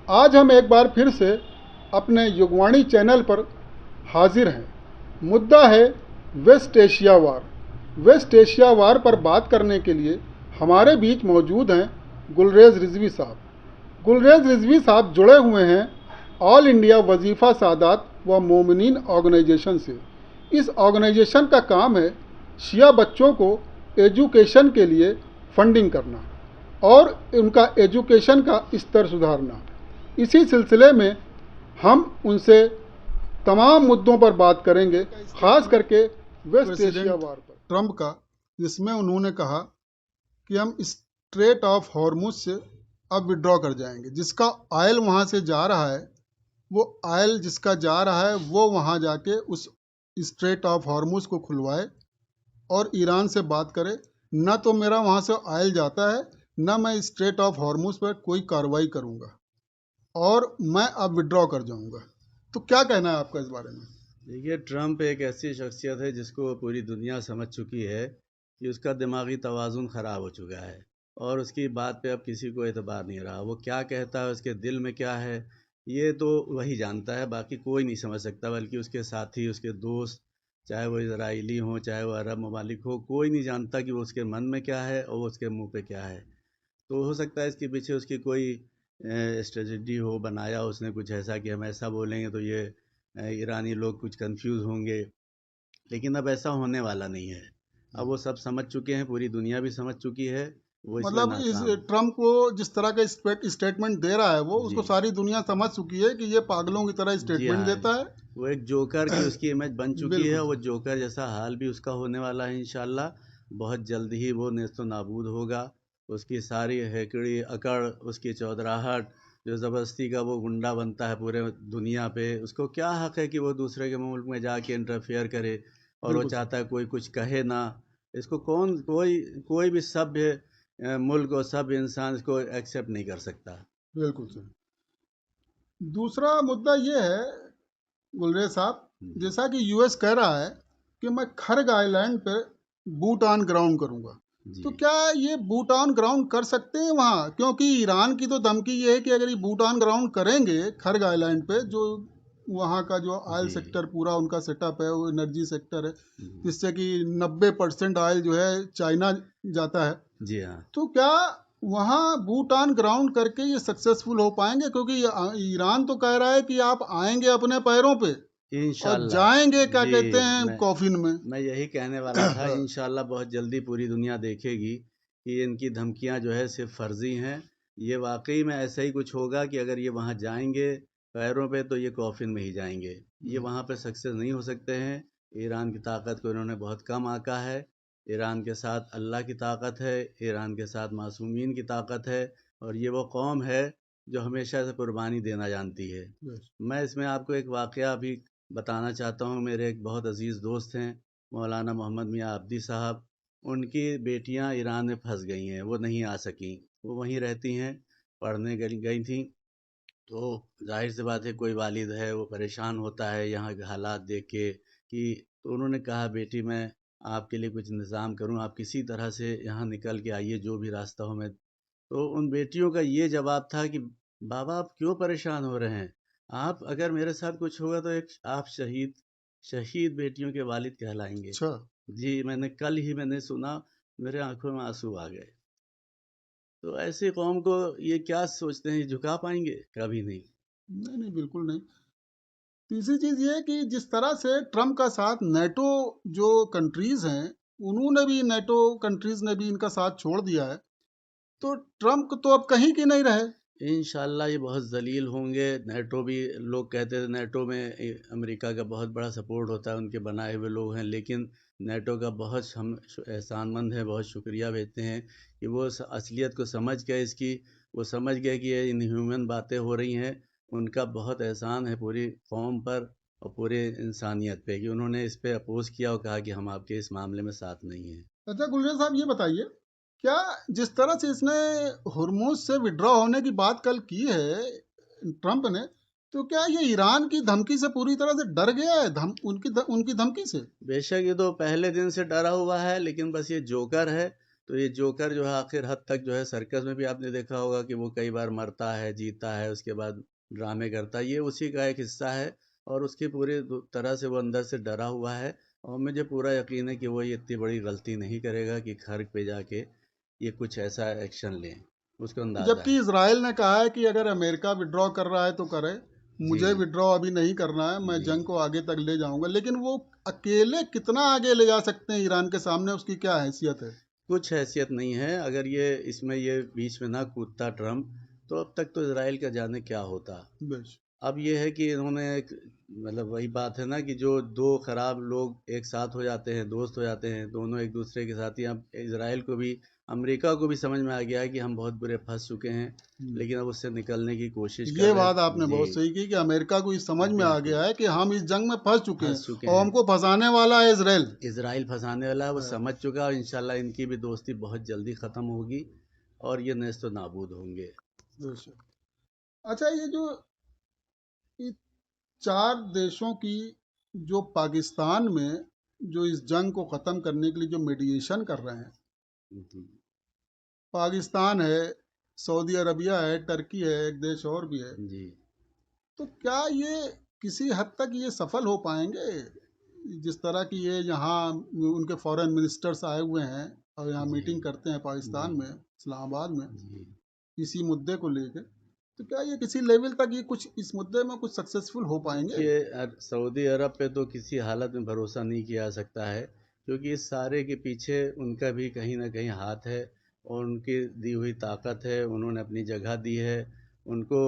आज हम एक बार फिर से अपने युगवाणी चैनल पर हाजिर हैं। मुद्दा है वेस्ट एशिया वार। वेस्ट एशिया वार पर बात करने के लिए हमारे बीच मौजूद हैं गुलरेज रिजवी साहब। गुलरेज रिजवी साहब जुड़े हुए हैं ऑल इंडिया वजीफ़ा सादात व मोमिनीन ऑर्गेनाइजेशन से। इस ऑर्गेनाइजेशन का काम है शिया बच्चों को एजुकेशन के लिए फंडिंग करना और उनका एजुकेशन का स्तर सुधारना। इसी सिलसिले में हम उनसे तमाम मुद्दों पर बात करेंगे, खास करके वेस्ट एशिया वार पर। ट्रंप का, जिसमें उन्होंने कहा कि हम स्ट्रेट ऑफ हॉर्मुज से अब विड्रॉ कर जाएंगे। जिसका ऑयल वहाँ से जा रहा है, वो ऑयल जिसका जा रहा है वो वहाँ जाके उस स्ट्रेट ऑफ हॉर्मुज को खुलवाए और ईरान से बात करे। न तो मेरा वहाँ से ऑयल जाता है, न मैं स्ट्रेट ऑफ हॉर्मुज पर कोई कार्रवाई करूँगा और मैं अब विड्रॉ कर जाऊँगा। तो क्या कहना है आपका इस बारे में? देखिए, ट्रंप एक ऐसी शख्सियत है जिसको पूरी दुनिया समझ चुकी है कि उसका दिमागी तवाज़ुन ख़राब हो चुका है और उसकी बात पे अब किसी को एतबार नहीं रहा। वो क्या कहता है, उसके दिल में क्या है, ये तो वही जानता है, बाकी कोई नहीं समझ सकता। बल्कि उसके साथी, उसके दोस्त, चाहे वो इजराइली हों, चाहे वो अरब ममालिक हो, कोई नहीं जानता कि वो उसके मन में क्या है और वो उसके मुंह पे क्या है। तो हो सकता है इसके पीछे उसकी कोई स्ट्रेटजी हो, बनाया उसने कुछ ऐसा कि हम ऐसा बोलेंगे तो ये ईरानी लोग कुछ कंफ्यूज होंगे। लेकिन अब ऐसा होने वाला नहीं है। अब वो सब समझ चुके हैं, पूरी दुनिया भी समझ चुकी है। वो इसमें मतलब इस नाकाम। ट्रम्प को जिस तरह का स्टेटमेंट दे रहा है वो जी उसको सारी दुनिया समझ चुकी है कि ये पागलों की तरह जी स्टेटमेंट हाँ, देता है। वो एक जोकर की उसकी इमेज बन चुकी है। बिल्कुल वो सर। जोकर जैसा हाल भी उसका होने वाला है इंशाल्लाह। बहुत जल्द ही वो नेस्तो नाबूद होगा। उसकी सारी हैकड़ी अकड़, उसकी चौधराहट, जो ज़बरदस्ती का वो गुंडा बनता है पूरे दुनिया पे, उसको क्या हक है कि वो दूसरे के मुल्क में जाके इंटरफेयर करे। और वो बिल्कुल सर। चाहता है कोई कुछ कहे ना। इसको कौन, कोई कोई भी सभ्य मुल्क और सभ्य इंसान इसको एक्सेप्ट नहीं कर सकता। बिल्कुल सर। दूसरा मुद्दा ये है गुलरेज साहब, जी जैसा कि यूएस कह रहा है कि मैं खर्ग आइलैंड पे बूट ऑन ग्राउंड करूंगा। तो जी क्या ये बूट ऑन ग्राउंड कर सकते हैं वहाँ? क्योंकि ईरान की तो धमकी ये है कि अगर ये बूट ऑन ग्राउंड करेंगे खर्ग आइलैंड पे, जो वहाँ का जो ऑयल जी सेक्टर पूरा उनका सेटअप है, वो एनर्जी सेक्टर है, जी जिससे कि 90% ऑयल जो है चाइना जाता है। जी हाँ। तो क्या वहाँ बूट ऑन ग्राउंड करके ये सक्सेसफुल हो पाएंगे? क्योंकि ईरान तो कह रहा है कि आप आएंगे अपने पैरों पे और जाएंगे इंशाल्लाह। क्या जी, कहते हैं मैं कॉफिन में। मैं यही कहने वाला था। इंशाल्लाह बहुत जल्दी पूरी दुनिया देखेगी कि इनकी धमकियां जो है सिर्फ फर्जी हैं। ये वाकई में ऐसा ही कुछ होगा कि अगर ये वहां जाएंगे पैरों पे तो ये कॉफिन में ही जाएंगे। ये वहां पे सक्सेस नहीं हो सकते हैं। ईरान की ताकत को इन्होंने बहुत कम आंका है। ईरान के साथ अल्लाह की ताकत है, ईरान के साथ मासूमीन की ताकत है। और ये वो कौम है जो हमेशा से कुर्बानी देना जानती है। मैं इसमें आपको एक वाक़या भी बताना चाहता हूँ। मेरे एक बहुत अज़ीज़ दोस्त हैं, मौलाना मोहम्मद मियाँ अब्दी साहब। उनकी बेटियां ईरान में फंस गई हैं, वो नहीं आ सकीं। वो वहीं रहती हैं, पढ़ने गई गई थीं। तो जाहिर सी बात है, कोई वालिद है वो परेशान होता है यहाँ के हालात देख के कि। तो उन्होंने कहा, बेटी मैं आपके लिए कुछ इंतज़ाम करूँ, आप किसी तरह से यहाँ निकल के आइए, जो भी रास्ता हो। मैं, तो उन बेटियों का ये जवाब था कि बाबा आप क्यों परेशान हो रहे हैं? आप, अगर मेरे साथ कुछ होगा तो एक आप शहीद शहीद बेटियों के वालिद कहलाएंगे। अच्छा। जी, मैंने सुना, मेरे आंखों में आंसू आ गए। तो ऐसी कौम को ये क्या सोचते हैं, झुका पाएंगे? कभी नहीं। नहीं नहीं, बिल्कुल नहीं। तीसरी चीज ये है कि जिस तरह से ट्रम्प का साथ नेटो जो कंट्रीज हैं, उन्होंने भी, नेटो कंट्रीज ने भी इनका साथ छोड़ दिया है, तो ट्रम्प तो अब कहीं की नहीं रहे। इंशाल्लाह ये बहुत ज़लील होंगे। नेटो भी, लोग कहते थे नेटो में अमेरिका का बहुत बड़ा सपोर्ट होता है, उनके बनाए हुए लोग हैं। लेकिन नेटो का बहुत हम एहसानमंद हैं, बहुत शुक्रिया भेजते हैं कि वो असलियत को समझ गए इसकी। वो समझ गए कि ये इनह्यूमन बातें हो रही हैं। उनका बहुत एहसान है पूरी कौम पर और पूरे इंसानियत पे कि उन्होंने इस पे अपोज़ किया और कहा कि हम आपके इस मामले में साथ नहीं हैं। अच्छा गुलशन साहब, ये बताइए, क्या जिस तरह से इसने हुर्मुज से विड्रॉ होने की बात कल की है ट्रम्प ने, तो क्या ये ईरान की धमकी से पूरी तरह से डर गया है, उनकी धमकी से? बेशक ये तो पहले दिन से डरा हुआ है, लेकिन बस ये जोकर है। तो ये जोकर जो है आखिर हद तक जो है, सर्कस में भी आपने देखा होगा कि वो कई बार मरता है, जीता है, उसके बाद ड्रामे करता है, ये उसी का एक हिस्सा है। और उसकी पूरी तरह से वो अंदर से डरा हुआ है, और मुझे पूरा यकीन है कि वो ये इतनी बड़ी गलती नहीं करेगा कि घर पे जाके ये कुछ ऐसा एक्शन लें, उसको अंदाज़ा जबकि है। इसराइल ने कहा है कि अगर अमेरिका विड्रॉ कर रहा है तो करे, जी, मुझे विड्रॉ अभी नहीं करना है, मैं जी। जंग को आगे तक ले जाऊंगा। लेकिन वो अकेले कितना आगे ले जा सकते हैं ईरान के सामने, उसकी क्या हैसियत है? कुछ हैसियत नहीं है। अगर ये बीच में ना कूदता ट्रम्प, तो अब तक तो इज़राइल का जाने क्या होता। बेश। अब ये है कि इन्होंने एक, मतलब वही बात है ना कि जो दो खराब लोग एक साथ हो जाते हैं, दोस्त हो जाते हैं, दोनों एक दूसरे के साथ ही। अब इज़राइल को भी, अमेरिका को भी समझ में आ गया है कि हम बहुत बुरे फंस चुके हैं, लेकिन अब उससे निकलने की कोशिश कर ये रहे बात हैं। आपने जी, बहुत सही की कि अमेरिका को इस समझ में आ बिल्कुल गया है कि हम इस जंग में फंस चुके हैं फंस चुके और हैं। हमको फंसाने वाला है इसराइल। इज़राइल फंसाने वाला है, वो हाँ, समझ चुका है, और इंशाल्लाह इनकी भी दोस्ती बहुत जल्दी ख़त्म होगी और ये नेस्तो नाबूद होंगे। बेश। अच्छा, ये चार देशों की जो पाकिस्तान में जो इस जंग को ख़त्म करने के लिए जो मीडिएशन कर रहे हैं, जी, पाकिस्तान है, सऊदी अरबिया है, टर्की है, एक देश और भी है। जी, तो क्या ये किसी हद तक ये सफल हो पाएंगे? जिस तरह की ये यहाँ उनके फॉरेन मिनिस्टर्स आए हुए हैं और यहाँ जी, मीटिंग करते हैं जी, पाकिस्तान में, इस्लामाबाद में, जी। इसी मुद्दे को लेके, तो क्या ये किसी लेवल तक ये कुछ इस मुद्दे में कुछ सक्सेसफुल हो पाएंगे? देखिए, सऊदी अरब पे तो किसी हालत में भरोसा नहीं किया जा सकता है, क्योंकि इस सारे के पीछे उनका भी कहीं ना कहीं हाथ है, और उनकी दी हुई ताकत है, उन्होंने अपनी जगह दी है उनको।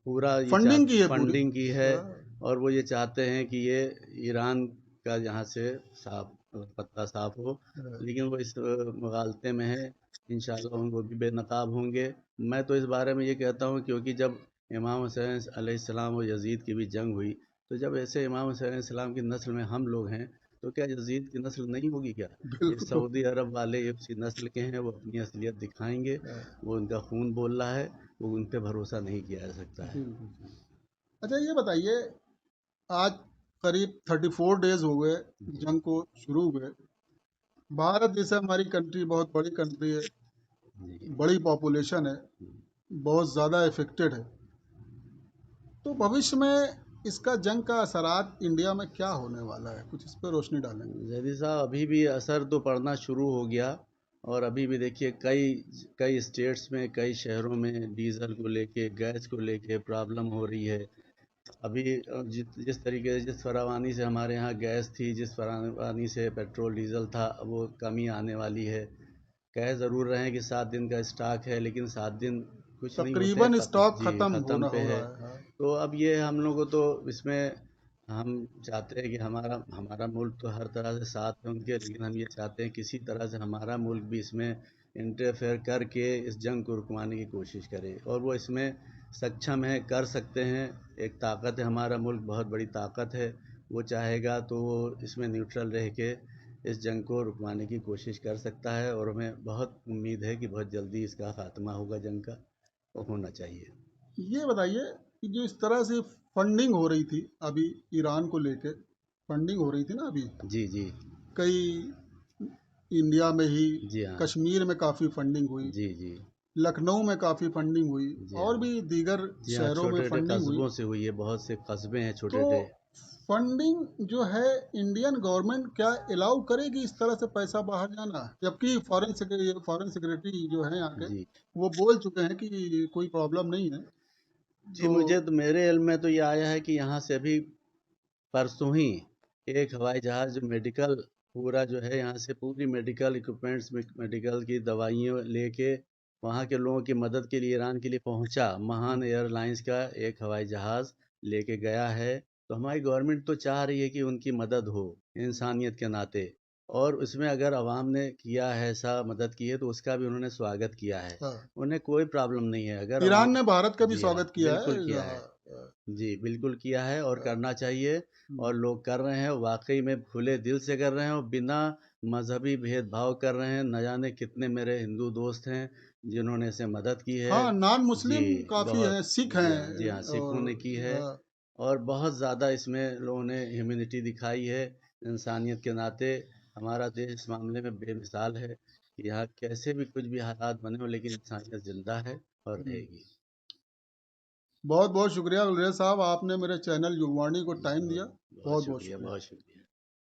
पूरा ये फंडिंग की है पूरी। फंडिंग की है, हाँ, और वो ये चाहते हैं कि ये ईरान का यहाँ से साफ, पत्ता साफ हो। हाँ। लेकिन वो इस मुगालते में है। इंशाल्लाह वो भी बेनकाब होंगे। मैं तो इस बारे में ये कहता हूँ, क्योंकि जब इमाम हुसैन अलैहिस्सलाम और यजीद की भी जंग हुई, तो जब ऐसे इमाम हुसैन अलैहिस्सलाम की नस्ल में हम लोग हैं, तो क्या यजीद की नस्ल नहीं होगी क्या? ये बिल्कुल। सऊदी अरब वाले ये उसी नस्ल के हैं, वो अपनी असलियत दिखाएंगे। हाँ, वो उनका खून बोल रहा है, वो उन पे भरोसा नहीं किया जा सकता है। बिल्कुल। अच्छा, ये बताइए, आज करीब 34 डेज हो गए जी, जंग को शुरू हुए। भारत जैसे हमारी कंट्री बहुत बड़ी कंट्री है, जी, बड़ी पॉपुलेशन है, बहुत ज़्यादा इफेक्टेड है। तो भविष्य में इसका जंग का असरात इंडिया में क्या होने वाला है, कुछ इस पर रोशनी डालें। जैदी साहब, अभी भी असर तो पड़ना शुरू हो गया, और अभी भी देखिए कई कई स्टेट्स में, कई शहरों में डीजल को लेके, गैस को लेके प्रॉब्लम हो रही है। अभी जिस तरीके से, जिस फरावानी से हमारे यहाँ गैस थी, जिस फरावानी से पेट्रोल डीजल था, अब वो कमी आने वाली है। कह ज़रूर रहे हैं कि 7 दिन का स्टॉक है, लेकिन 7 दिन कुछ नहीं होते, तकरीबन ख़त्म, स्टॉक जी, खत्म ख़त्म होना पे हो है। रहा है। हाँ। तो अब ये हम लोगों को तो इसमें, हम चाहते हैं कि हमारा हमारा मुल्क तो हर तरह से साथ है उनके, लेकिन हम ये चाहते हैं किसी तरह से हमारा मुल्क भी इसमें इंटरफेयर करके इस जंग को रुकवाने की कोशिश करे, और वो इसमें सक्षम है, कर सकते हैं। एक ताकत है, हमारा मुल्क बहुत बड़ी ताकत है। वो चाहेगा तो वो इसमें न्यूट्रल रह के इस जंग को रुकवाने की कोशिश कर सकता है, और हमें बहुत उम्मीद है कि बहुत जल्दी इसका खात्मा होगा जंग का, और होना चाहिए। ये बताइए कि जो इस तरह से फंडिंग हो रही थी अभी ईरान को लेके, फंडिंग हो रही थी ना अभी, जी, जी, कई इंडिया में ही जी हाँ, कश्मीर में काफ़ी फंडिंग हुई, जी, जी, लखनऊ में काफ़ी फंडिंग हुई, जी और हाँ, भी दीगर जी हाँ, शहरों में छोटे-छोटे फंडिंग हुई। कस्बों से हुई है, बहुत से कस्बे हैं तो छोटे-छोटे। फंडिंग जो है, इंडियन गवर्नमेंट क्या अलाउ करेगी इस तरह से पैसा बाहर जाना? जबकि फॉरेन सेक्रेटरी जो है यहाँ के, जी, वो बोल चुके हैं कि कोई प्रॉब्लम नहीं है। जी, तो मुझे तो, मेरे इल्म में तो ये आया है कि यहाँ से अभी परसों ही एक हवाई जहाज़ जो मेडिकल, पूरा जो है यहाँ से पूरी मेडिकल इक्विपमेंट्स, मेडिकल की दवाइयाँ लेके वहाँ के लोगों की मदद के लिए ईरान के लिए पहुँचा। महान एयरलाइंस का एक हवाई जहाज़ लेके गया है। तो हमारी गवर्नमेंट तो चाह रही है कि उनकी मदद हो इंसानियत के नाते, और उसमें अगर अवाम ने किया है, ऐसा मदद की है, तो उसका भी उन्होंने स्वागत किया है। हाँ, उन्हें कोई प्रॉब्लम नहीं है अगर ईरान अवाम। ने भारत का भी जी हाँ, स्वागत किया बिल्कुल है। किया हाँ, है। जी, बिल्कुल किया है, और करना चाहिए। हम्म। और लोग कर रहे हैं, वाक़ई में खुले दिल से कर रहे हैं, और बिना मज़हबी भेदभाव कर रहे हैं। न जाने कितने मेरे हिंदू दोस्त हैं, जिन्होंने इसे मदद की है। हाँ, नॉन जी, मुस्लिम काफ़ी बहुत। हैं, सिख जी हाँ, जी हाँ, हैं, सिखों और ने की है, हाँ, और बहुत ज़्यादा इसमें लोगों ने ह्यूमैनिटी दिखाई है। इंसानियत के नाते हमारा देश इस मामले में बेमिसाल है। कि यहाँ कैसे भी कुछ भी हालात बने हो, लेकिन इंसानियत जिंदा है और रहेगी। बहुत बहुत शुक्रिया गुलरेज साहब, आपने मेरे चैनल युगवाणी को टाइम दिया। बहुत बहुत शुक्रिया, शुक्रिया। बहुत शुक्रिया।